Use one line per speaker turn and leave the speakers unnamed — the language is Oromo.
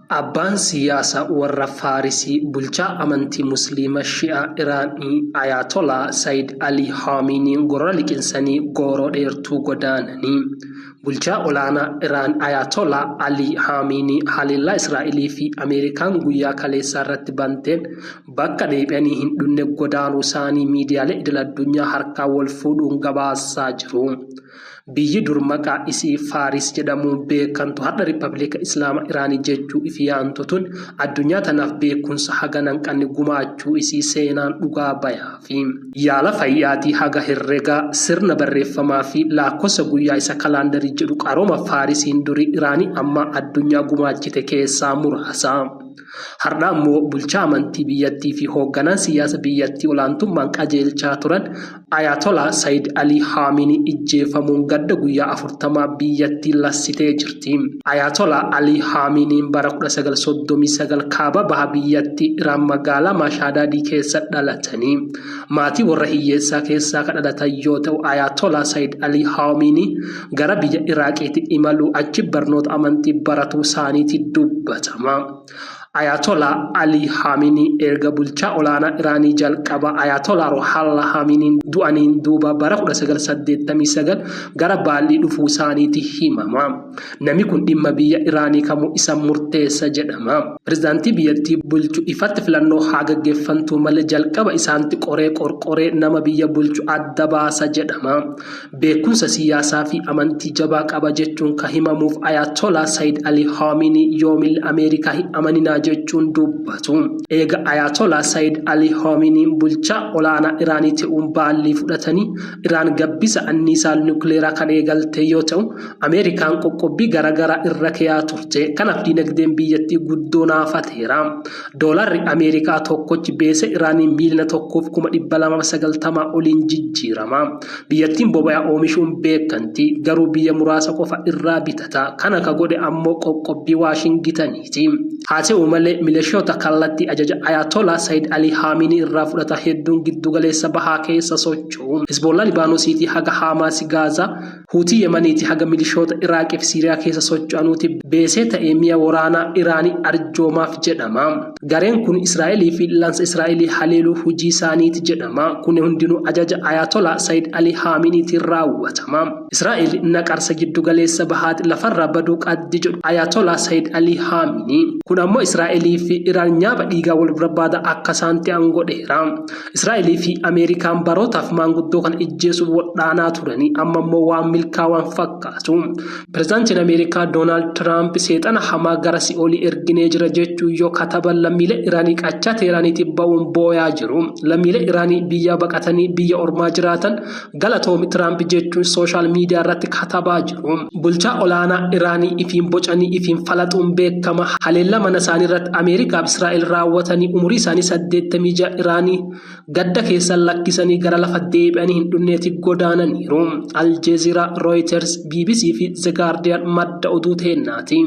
Abbaan siyaasaa warra Faarisii bulchaa amantii Musliima Shi'aa Iraanii Ayatollah Sayyid Ali Khamenei gorora liqinsanii gooroo dheertuu godaananii. Bulchaa olaanaa Iraan Ayatollah Ali Khamenei haleellaa Israa'elii fi Ameerikaan guyyaa kaleessaa irratti banteen bakka deebi'anii hin dhunne godaanuu isaanii miidiyaalee idil-addunyaa harkaa wal fuudhuun gabaasaa jiru. Biyyi dur maqaa isii Faaris jedhamuun beekamtu har'a Riippaabilika Islaama Iraanii jechuu ifiyaantu tun addunyaa tanaaf beekumsa haga nanqanni gumaachuu isii seenaan dhugaa bayaa fi yaala fayyaatii haga herregaa sirna barreeffamaa fi lakkoofsa guyyaa isa kalaandarii jedhu qarooma Faarisiin durii Iraanii amma addunyaa gumaachite keessaa muraasa. Har'a immoo bulchaa amantii biyyattii fi hoogganaan siyaasa biyyattii olaantummaan qajeelchaa turan Ayatollah Sayyid Ali Khamenei ijjeefamuun gadda guyyaa 40 biyyattii lassitee jirti. Ayatollah Ali Khamenei bara 1939 kaaba baha biyyattii Iraan magaalaa Mashhadii keessa dhalatanii maatii warra hiyyeessaa keessaa kan dhalatan yoo ta'u Ayatollah Sayyid Ali Khamenei gara biyya Iraaqiitti imaluu achi barnoota amantii baratuu isaaniitti dubbatama. Ayatollah Ali Khamenei erga bulchaa olaanaa Iraanii jalqaba Ayatollah Ruhollah Khamenei du'aniin duuba bara 1989 gara baallii dhufuu isaaniitti himama. Namni kun dhimma biyya Iraanii kamuu isa murteessa jedhama. Pireezidaantii biyyattii bulchu ifatti filannoo haa gaggeeffantu malee jalqaba isaanitti qorqoree nama biyya bulchu adda baasa jedhama. Beekumsa siyaasaa fi amantii jabaa qaba jechuun kan himamuuf Ayatollah Sayyid Ali Khamenei yoomillee Ameerikaa hin amaninaa jechuun dubbatu. Eega Ayatollah Sayyid Ali Khamenei bulchaa olaanaa Iraanii ta'uun baallii fudhatanii Iraan gabbisa anniisaa nukleeraa kan eegalte yoo ta'u Ameerikaan qoqqobbii garaagaraa irra keeyaa turte. Kanaaf dinagdeen biyyattii guddoo naafateera. Doolarri Ameerikaa tokkochi beesa Iraanii miiliyoona 1,290 oliin jijjiirama. Biyyattiin boba'aa oomishuun beekamti garuu biyya muraasa qofa irraa bitata. Kana ka godhe ammoo qoqqobbii Waashingitaniiti. Haa ta'u malee milishoota kallattii ajaja Ayatollah Sayyid Ali Khamenei irraa fudhata hedduun giddugaleessa bahaa keessa socho'u. Hizbollah Libaanoosiitii haga Hamaas Gaazaa, Huutii Yemeniitii haga milishoota Iraaqii fi Siiriyaa keessa socho'anuuti beesee ta'ee mi'a waraanaa Iraanii arjoomaaf jedhama. Gareen kun Israa'elii fi lansa Israa'elii haleeluu hojii isaaniiti jedhama. Kun hundinuu ajaja Ayatollah Sayyid Ali Khameneitiin raawwatama. Israa'el naqarsa giddugaleessa bahaatti lafarraa baduu qabdi jedhu Ayatollah Sayyid Ali Khamenei. Kun ammoo Israa'elii fi Iraan nyaaba dhiigaa wal barbaada akka isaanitti aangodheera. Israa'elii fi Ameerikaan barootaaf maanguddoo kan ijjeesuuf wadhaanaa turanii amma immoo waan milkaa'an fakkaatu. Pireezidaantiin Ameerikaa Doonaald Tiraamp seexana hamaa gara si'oolii erginee jira jechuun yoo kataban lammiilee Iraanii qachaa Teeraaniitti ba'uun booyaa jiru. Lammiilee Iraanii biyya baqatanii biyya ormaa jiraatan galatoomi Tiraamp jechuun sooshaal miidiyaa irratti katabaa jiru. Bulchaa olaanaa Iraanii ifiin bocanii ifiin falaxuun beekama. Haleellaa mana isaanii irratti Ameerikaa fi Israa'el raawwatanii umurii isaanii 86 Iraanii gadda keessa lakkisanii gara lafa deebi'anii hin dhunneetti godaananiiru. Aljeeziraa, Reuters, BBC fi The Guardian madda oduu teennaati.